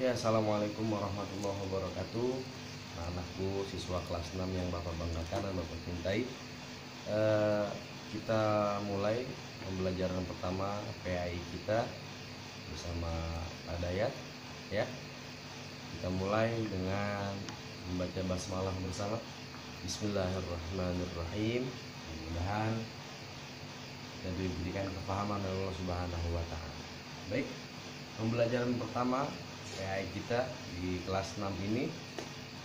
Ya, assalamualaikum warahmatullahi wabarakatuh. Anakku siswa kelas 6 yang Bapak banggakan dan Bapak cintai. Eh, Kita mulai pembelajaran pertama PAI kita bersama Pak Dayat. Ya, kita mulai dengan membaca basmalah bersama. Bismillahirrahmanirrahim. Mudah-mudahan dan diberikan kepahaman oleh Allah Subhanahu wa taala. Baik, pembelajaran pertama PAI kita di kelas 6 ini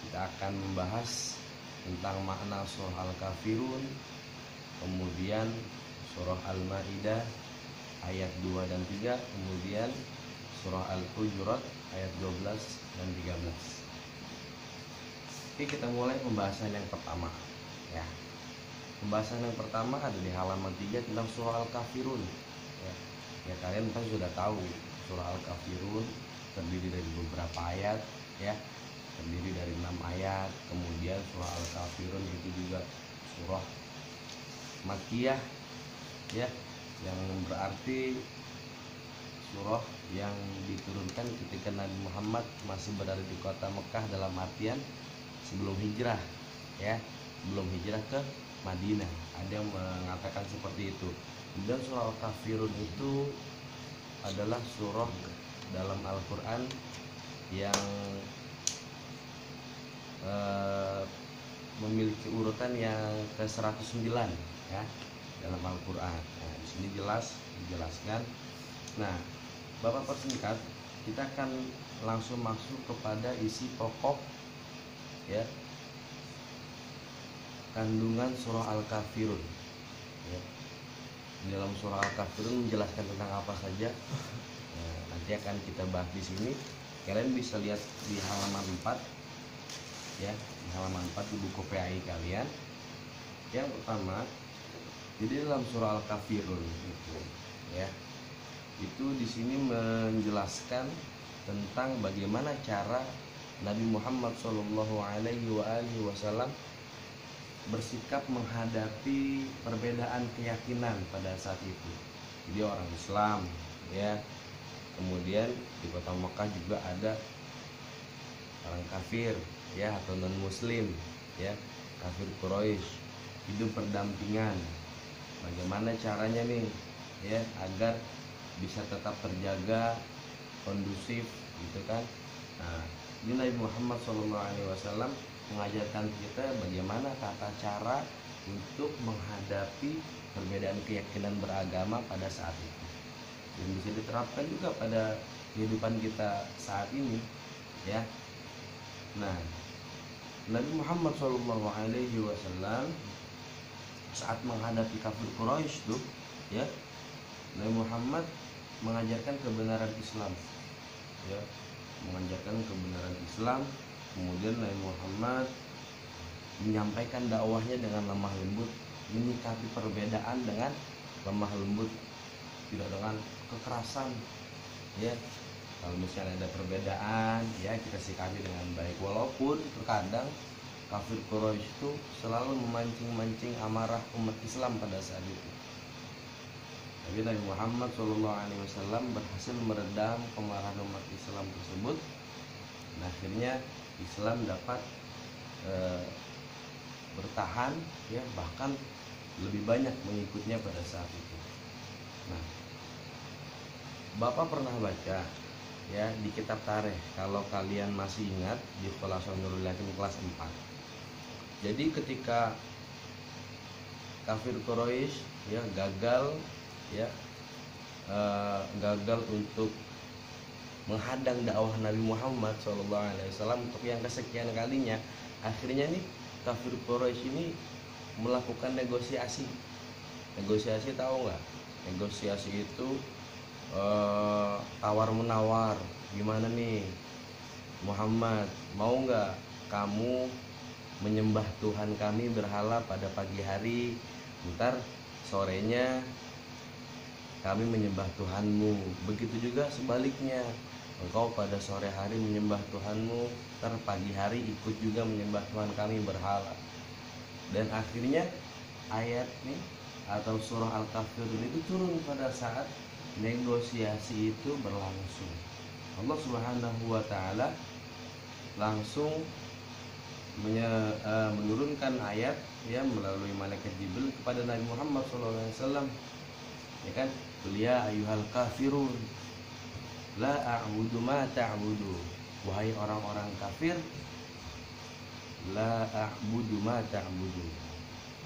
kita akan membahas tentang makna surah Al-Kafirun, kemudian surah Al-Maidah ayat 2 dan 3, kemudian surah Al-Hujurat ayat 12 dan 13. Oke, kita mulai pembahasan yang pertama ya. Pembahasan yang pertama ada di halaman 3 tentang surah Al-Kafirun ya, kalian pasti sudah tahu surah Al-Kafirun terdiri dari beberapa ayat ya, terdiri dari 6 ayat. Kemudian surah Al-Kafirun itu juga surah Makkiyah ya, yang berarti surah yang diturunkan ketika Nabi Muhammad masih berada di kota Mekah, dalam artian sebelum hijrah ya, sebelum hijrah ke Madinah. Ada yang mengatakan seperti itu. Dan surah Al-Kafirun itu adalah surah dalam Al-Quran yang memiliki urutan yang ke-109 ya dalam Al-Quran. Nah, di sini dijelaskan. Nah, Bapak persingkat, kita akan langsung masuk kepada isi pokok ya, kandungan surah Al-Kafirun ya. Dalam surah Al-Kafirun menjelaskan tentang apa saja. Nah, nanti akan kita bahas di sini. Kalian bisa lihat di halaman 4 ya, di halaman 4 di buku PAI kalian. Yang pertama, jadi dalam surah Al-Kafirun itu ya, itu di sini menjelaskan tentang bagaimana cara Nabi Muhammad SAW bersikap menghadapi perbedaan keyakinan pada saat itu. Jadi orang Islam ya, kemudian di kota Mekah juga ada orang kafir ya, atau non muslim ya, kafir Quraisy, hidup berdampingan. Bagaimana caranya nih ya agar bisa tetap terjaga kondusif gitu kan. Nah, ini Nabi Muhammad SAW mengajarkan kita bagaimana tata cara untuk menghadapi perbedaan keyakinan beragama pada saat itu, dan bisa diterapkan juga pada kehidupan kita saat ini ya. Nah, Nabi Muhammad SAW saat menghadapi kafir Quraisy tuh ya, Nabi Muhammad mengajarkan kebenaran Islam ya, mengajarkan kebenaran Islam. Kemudian Nabi Muhammad menyampaikan dakwahnya dengan lemah lembut, menyikapi perbedaan dengan lemah lembut, tidak dengan kekerasan ya. Kalau misalnya ada perbedaan ya, kita sikapi dengan baik, walaupun terkadang kafir Quraisy itu selalu memancing-mancing amarah umat Islam pada saat itu. Tapi Nabi Muhammad SAW berhasil meredam kemarahan umat Islam tersebut. Dan akhirnya Islam dapat bertahan ya, bahkan lebih banyak mengikutnya pada saat itu. Nah, Bapak pernah baca ya di kitab tarikh, kalau kalian masih ingat, di Khulasatul Nurul Yakin kelas 4. Jadi ketika kafir Quraisy ya gagal untuk menghadang dakwah Nabi Muhammad SAW untuk yang kesekian kalinya, akhirnya nih kafir Quraisy ini melakukan negosiasi. Negosiasi tahu nggak? Negosiasi itu tawar menawar. Gimana nih Muhammad, mau nggak kamu menyembah Tuhan kami berhala pada pagi hari, ntar sorenya kami menyembah Tuhanmu. Begitu juga sebaliknya, engkau pada sore hari menyembah Tuhanmu, ntar pagi hari ikut juga menyembah Tuhan kami berhala. Dan akhirnya ayat nih atau surah Al-Kafirun itu turun pada saat negosiasi itu berlangsung Allah Subhanahu wa taala langsung menurunkan ayat ya melalui malaikat Jibril kepada Nabi Muhammad SAW, ya kan, ya ayyuhal kafirun la a'budu ma ta'budu, wahai orang-orang kafir, la a'budu ma ta'budu,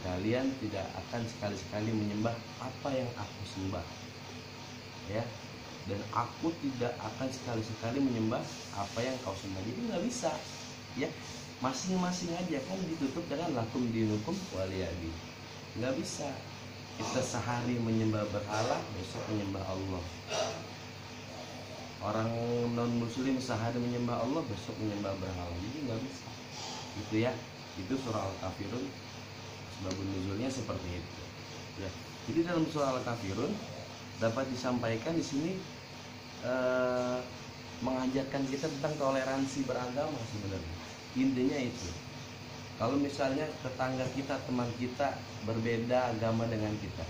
kalian tidak akan sekali-sekali menyembah apa yang aku sembah, ya, dan aku tidak akan sekali-sekali menyembah apa yang kau sembah. Jadi nggak bisa, ya, masing-masing aja kan ditutup dengan lakum dinukum waliyadi. Nggak bisa kita sehari menyembah berhala, besok menyembah Allah. Orang non muslim sehari menyembah Allah, besok menyembah berhala. Jadi nggak bisa, gitu ya. Itu surah Al-Kafirun, sebabun nuzulnya seperti itu, ya. Jadi dalam surah Al-Kafirun dapat disampaikan di sini mengajarkan kita tentang toleransi beragama. Sebenarnya intinya itu. Kalau misalnya tetangga kita, teman kita berbeda agama dengan kita,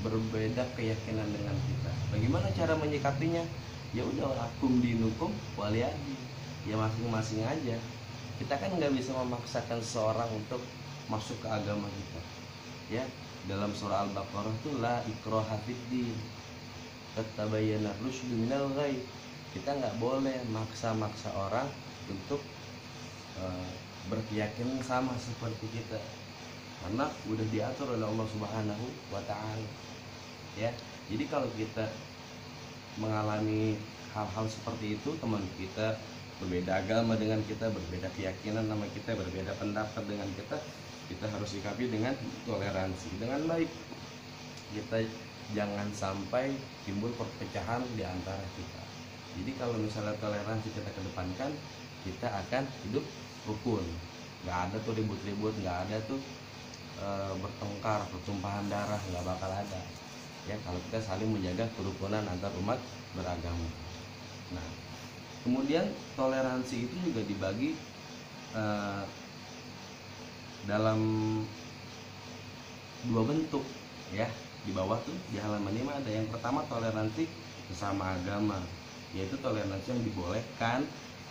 berbeda keyakinan dengan kita, bagaimana cara menyikapinya? Ya udah, lakum dinukum waliyadi, ya masing-masing aja. Kita kan nggak bisa memaksakan seorang untuk masuk ke agama kita, ya. Dalam surah Al-Baqarah itu la ikraha fiddin, qad tabayyana rusydu minal ghayy. Kita nggak boleh maksa-maksa orang untuk berkeyakinan sama seperti kita, karena udah diatur oleh Allah Subhanahu wa taala, ya. Jadi kalau kita mengalami hal-hal seperti itu, teman kita berbeda agama dengan kita, berbeda keyakinan sama kita, berbeda pendapat dengan kita harus sikapi dengan toleransi, dengan baik. Kita jangan sampai timbul perpecahan di antara kita. Jadi kalau misalnya toleransi kita kedepankan, kita akan hidup rukun. Nggak ada tuh ribut-ribut, nggak ada tuh bertengkar, pertumpahan darah, nggak bakal ada, ya, kalau kita saling menjaga kerukunan antar umat beragama. Nah, kemudian toleransi itu juga dibagi dalam dua bentuk, ya. Di bawah tuh di halaman 5 ada yang pertama, toleransi sesama agama, yaitu toleransi yang dibolehkan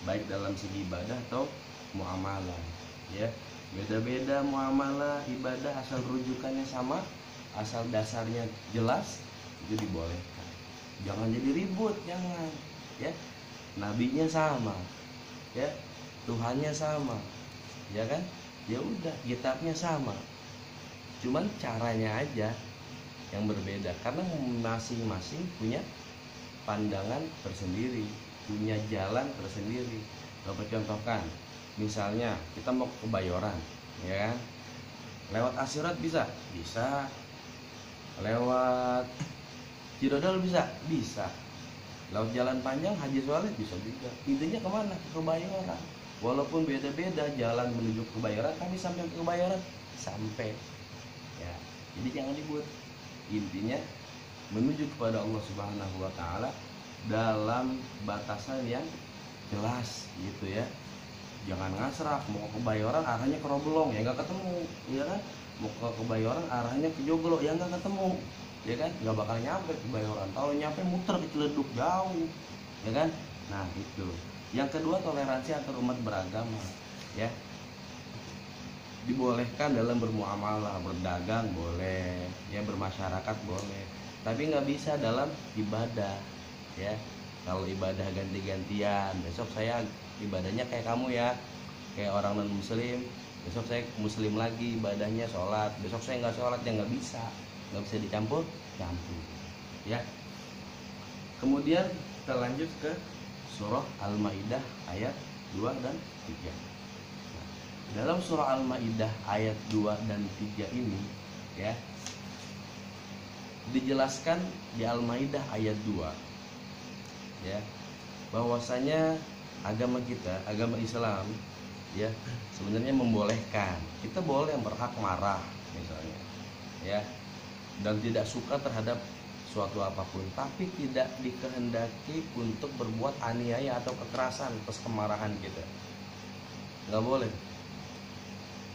baik dalam segi ibadah atau muamalah, ya. Beda-beda muamalah, ibadah, asal rujukannya sama, asal dasarnya jelas, itu dibolehkan. Jangan jadi ribut, jangan, ya. Nabinya sama, ya, Tuhannya sama, ya kan, ya udah, kitabnya sama, cuman caranya aja yang berbeda, karena masing-masing punya pandangan tersendiri, punya jalan tersendiri. Dapat contohkan, misalnya kita mau ke Kebayoran, ya, lewat Asirat bisa, lewat Cidodol bisa, lewat Jalan Panjang Haji Soleh bisa juga. Intinya kemana? Ke Kebayoran. Walaupun beda-beda jalan menuju ke Kebayoran, kami sampai ke Kebayoran sampai, ya. Jadi jangan dibuat. Intinya menuju kepada Allah Subhanahu wa taala dalam batasan yang jelas, gitu ya. Jangan ngasrah, mau ke Kebayoran arahnya ke Roblong, ya nggak ketemu, ya kan. Mau ke Kebayoran arahnya ke Joglo, ya nggak ketemu, ya kan. Nggak bakal nyampe ke Kebayoran. Kalau nyampe muter ke Ciledug, jauh, ya kan. Nah itu. Yang kedua, toleransi antar umat beragama, ya. Dibolehkan dalam bermuamalah, berdagang boleh, ya, bermasyarakat boleh, tapi nggak bisa dalam ibadah, ya. Kalau ibadah ganti-gantian, besok saya ibadahnya kayak kamu, ya, kayak orang non muslim, besok saya muslim lagi ibadahnya, sholat, besok saya nggak sholat, ya nggak bisa dicampur, ya. Kemudian kita lanjut ke surah Al-Maidah ayat 2 dan 3. Dalam surah Al-Maidah ayat 2 dan 3 ini, ya, dijelaskan di Al-Maidah ayat 2, ya, bahwasanya agama kita, agama Islam, ya, sebenarnya membolehkan. Kita boleh berhak marah misalnya, ya, dan tidak suka terhadap suatu apapun, tapi tidak dikehendaki untuk berbuat aniaya atau kekerasan atas kemarahan kita. Nggak boleh.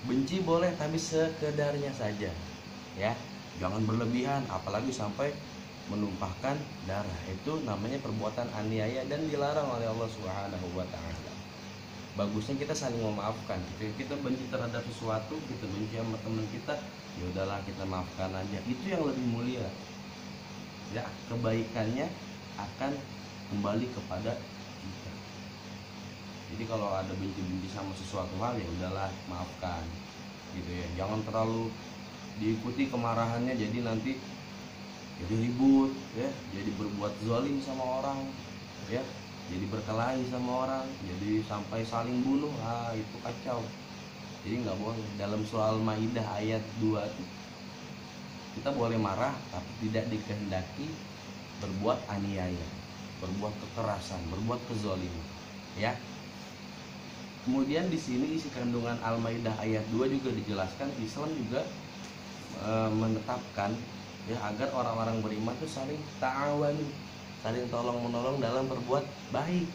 Benci boleh, tapi sekedarnya saja, ya. Jangan berlebihan, apalagi sampai menumpahkan darah. Itu namanya perbuatan aniaya dan dilarang oleh Allah Subhanahu wa taala. Bagusnya kita saling memaafkan. Kita benci terhadap sesuatu, kita benci sama teman kita, ya udahlah kita maafkan aja. Itu yang lebih mulia. Ya, kebaikannya akan kembali kepada kita. Jadi kalau ada benci-benci sama sesuatu hal, ya udahlah maafkan gitu ya. Jangan terlalu diikuti kemarahannya, jadi nanti jadi ribut ya, jadi berbuat zalim sama orang ya, jadi berkelahi sama orang, jadi sampai saling bunuh. Itu kacau. Jadi nggak boleh. Dalam surah Al-Maidah ayat 2 itu kita boleh marah tapi tidak dikehendaki berbuat aniaya, berbuat kekerasan, berbuat kezaliman ya. Kemudian di sini isi kandungan Al-Maidah ayat 2 juga dijelaskan, Islam juga menetapkan ya agar orang-orang beriman itu saling ta'awanu, saling tolong-menolong dalam berbuat baik.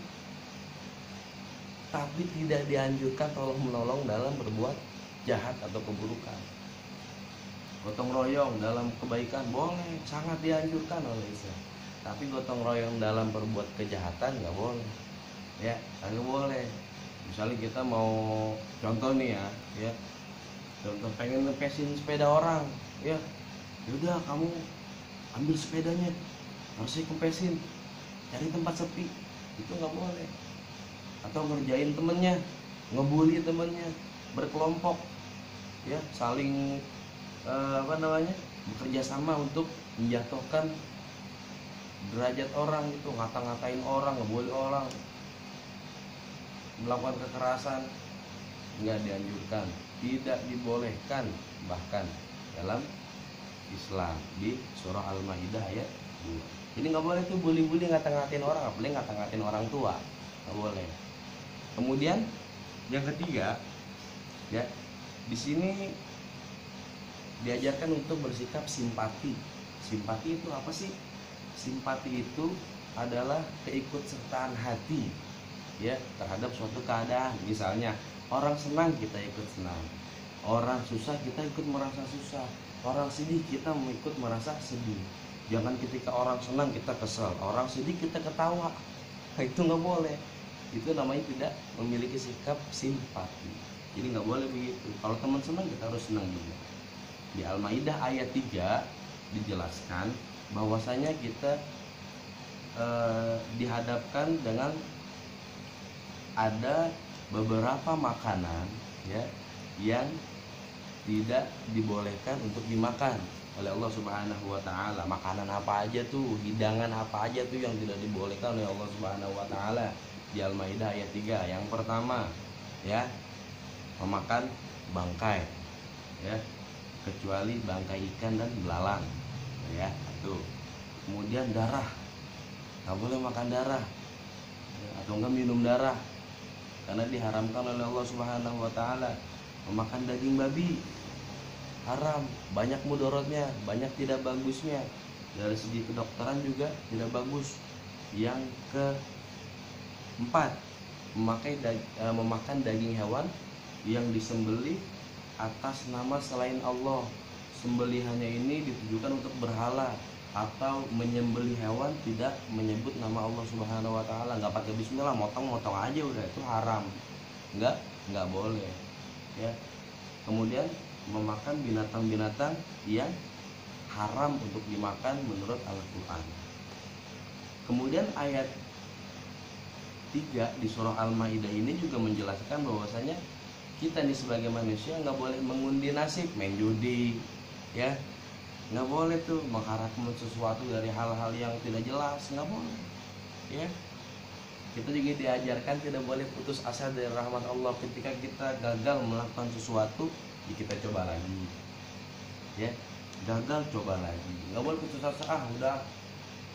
Tapi tidak dianjurkan tolong-menolong dalam berbuat jahat atau keburukan. Gotong royong dalam kebaikan boleh, sangat dianjurkan oleh Islam. Tapi gotong royong dalam berbuat kejahatan nggak boleh. Ya, nggak boleh. Misalnya kita mau contoh nih ya, contoh pengen ngepesin sepeda orang, ya udah kamu ambil sepedanya, harusnya kempesin, cari tempat sepi, itu nggak boleh. Atau ngerjain temennya, ngebully temennya, berkelompok, ya saling bekerja sama untuk menjatuhkan derajat orang, itu ngata-ngatain orang, ngebully orang, melakukan kekerasan, nggak dianjurkan, tidak dibolehkan bahkan dalam Islam di surah Al-Maidah ayat 2. Jadi nggak boleh tuh bully-bully, ngata-ngatain orang, apalagi ngata-ngatain orang tua, nggak boleh. Kemudian yang ketiga ya, di sini diajarkan untuk bersikap simpati. Simpati itu apa sih? Simpati itu adalah keikutsertaan hati ya terhadap suatu keadaan. Misalnya orang senang kita ikut senang, orang susah kita ikut merasa susah, orang sedih kita ikut merasa sedih. Jangan ketika orang senang kita kesel, orang sedih kita ketawa. Itu nggak boleh. Itu namanya tidak memiliki sikap simpati. Jadi nggak boleh begitu. Kalau teman senang kita harus senang juga. Di Al-Maidah ayat 3 dijelaskan bahwasanya kita dihadapkan dengan ada beberapa makanan ya yang tidak dibolehkan untuk dimakan oleh Allah Subhanahu wa taala. Makanan apa aja tuh, hidangan apa aja tuh yang tidak dibolehkan oleh Allah Subhanahu wa taala di Al-Maidah ayat 3. Yang pertama ya, memakan bangkai ya, kecuali bangkai ikan dan belalang ya, itu. Kemudian darah, nggak boleh makan darah ya, atau enggak minum darah, karena diharamkan oleh Allah Subhanahu wa taala. Memakan daging babi haram, banyak mudorotnya, banyak tidak bagusnya. Dari segi kedokteran juga tidak bagus. Yang keempat, memakan daging hewan yang disembelih atas nama selain Allah. Sembelihannya ini ditujukan untuk berhala atau menyembelih hewan tidak menyebut nama Allah Subhanahu wa taala, nggak pakai bismillah, motong-motong aja udah, itu haram. Nggak boleh ya. Kemudian memakan binatang-binatang yang haram untuk dimakan menurut Al-Qur'an. Kemudian ayat 3 di surah Al-Maidah ini juga menjelaskan bahwasanya kita nih sebagai manusia nggak boleh mengundi nasib, main judi ya, nggak boleh tuh mengharapkan sesuatu dari hal-hal yang tidak jelas, nggak boleh ya. Kita juga diajarkan tidak boleh putus asa dari rahmat Allah. Ketika kita gagal melakukan sesuatu, ya kita coba lagi ya, gagal coba lagi, nggak boleh putus asa. Udah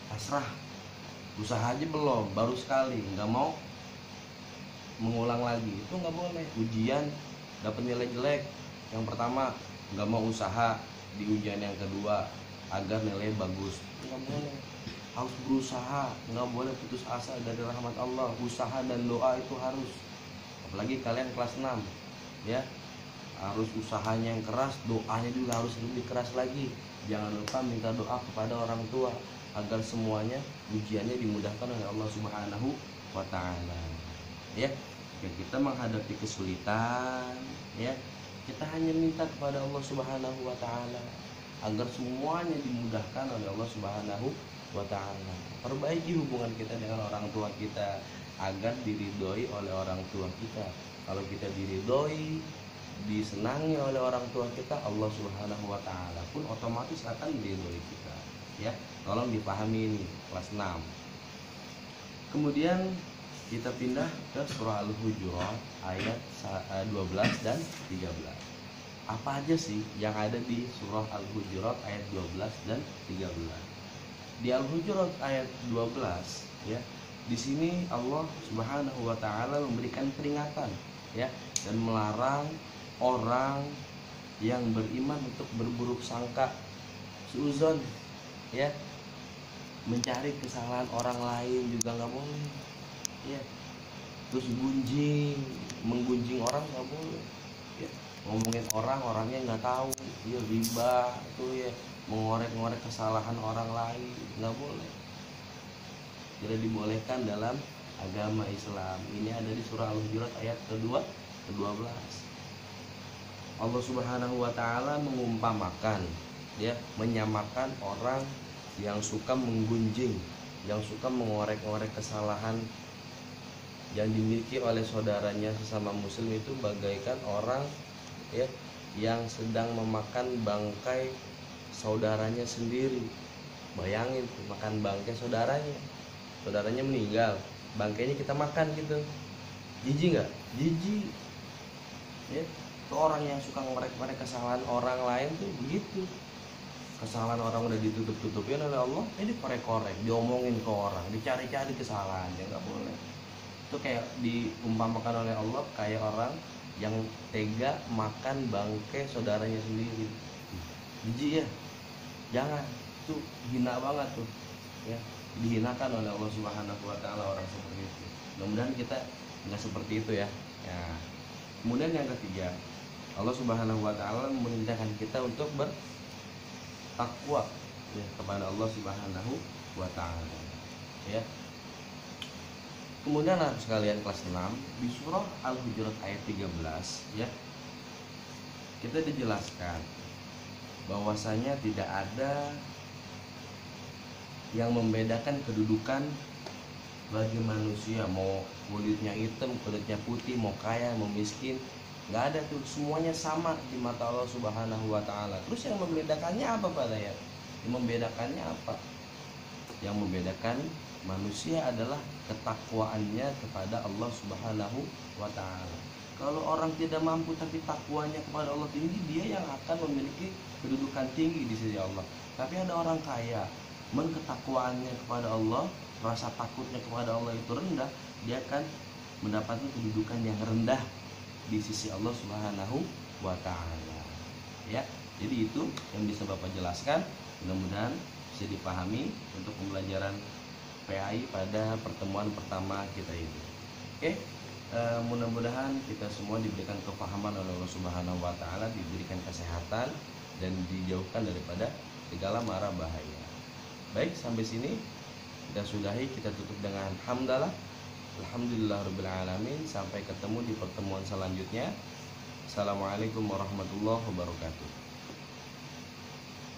pasrah, usaha aja belum, baru sekali, nggak mau mengulang lagi, itu nggak boleh. Ujian dapat nilai jelek yang pertama, nggak mau usaha di ujian yang kedua agar nilai bagus, nggak boleh. Harus berusaha, nggak boleh putus asa dari rahmat Allah. Usaha dan doa itu harus, apalagi kalian kelas 6 ya, harus usahanya yang keras, doanya juga harus lebih keras lagi. Jangan lupa minta doa kepada orang tua agar semuanya ujiannya dimudahkan oleh Allah Subhanahu wa taala. Ya, jika kita menghadapi kesulitan, ya, kita hanya minta kepada Allah Subhanahu wa taala agar semuanya dimudahkan oleh Allah Subhanahu wa taala. Perbaiki hubungan kita dengan orang tua kita agar diridhoi oleh orang tua kita. Kalau kita diridhoi, disenangi oleh orang tua kita, Allah Subhanahu wa taala pun otomatis akan meridhoi kita. Ya, tolong dipahami ini kelas 6. Kemudian kita pindah ke surah Al-Hujurat ayat 12 dan 13. Apa aja sih yang ada di surah Al-Hujurat ayat 12 dan 13? Di Al-Hujurat ayat 12, ya, di sini Allah Subhanahu wa taala memberikan peringatan, ya, dan melarang orang yang beriman untuk berburuk sangka, suuzon, ya, mencari kesalahan orang lain juga nggak boleh, ya, terus menggunjing orang nggak boleh, ya, ngomongin orangnya nggak tahu, ya, riba tuh, ya, mengorek-ngorek kesalahan orang lain nggak boleh, tidak dibolehkan dalam agama Islam. Ini ada di surah Al-Hujurat ayat ke-12. Allah Subhanahu wa taala mengumpamakan, ya, menyamakan orang yang suka menggunjing, yang suka mengorek-ngorek kesalahan yang dimiliki oleh saudaranya sesama muslim itu bagaikan orang, ya, yang sedang memakan bangkai saudaranya sendiri. Bayangin tuh, makan bangkai saudaranya meninggal, bangkainya kita makan gitu, jijik nggak? Jijik, ya. Tuh orang yang suka ngorek-ngorek kesalahan orang lain tuh begitu. Kesalahan orang udah ditutup-tutupin oleh Allah, ini korek-korek, diomongin ke orang, dicari-cari kesalahannya, nggak boleh. Itu kayak diumpamakan oleh Allah kayak orang yang tega makan bangkai saudaranya sendiri. Jijik ya, jangan, itu hina banget tuh, ya, dihinakan oleh Allah Subhanahu wa taala orang seperti itu. Mudah-mudahan kita nggak seperti itu, ya. Ya. Kemudian yang ketiga, Allah Subhanahu wa taala memerintahkan kita untuk bertakwa, ya, kepada Allah Subhanahu wa taala, ya. Kemudian anak sekalian kelas 6 di surah Al-Hujurat ayat 13, ya, kita dijelaskan bahwasanya tidak ada yang membedakan kedudukan bagi manusia, mau kulitnya hitam, kulitnya putih, mau kaya, mau miskin, nggak ada tuh, semuanya sama di mata Allah Subhanahu wa taala. Terus yang membedakannya apa, Pak Dayat? Yang membedakannya apa? Yang membedakan manusia adalah ketakwaannya kepada Allah Subhanahu wa taala. Kalau orang tidak mampu tapi takwanya kepada Allah tinggi, dia yang akan memiliki kedudukan tinggi di sisi Allah. Tapi ada orang kaya, ketakwaannya kepada Allah, rasa takutnya kepada Allah itu rendah, dia akan mendapatkan kedudukan yang rendah di sisi Allah Subhanahu wa taala. Ya, jadi itu yang bisa Bapak jelaskan. Mudah-mudahan bisa dipahami untuk pembelajaran PAI pada pertemuan pertama kita ini. Oke, mudah-mudahan kita semua diberikan kepahaman oleh Allah Subhanahu wa taala, diberikan kesehatan dan dijauhkan daripada segala mara bahaya. Baik, sampai sini kita sudahi, kita tutup dengan hamdalah. Alhamdulillahirabbil alamin. Sampai ketemu di pertemuan selanjutnya. Assalamualaikum warahmatullahi wabarakatuh.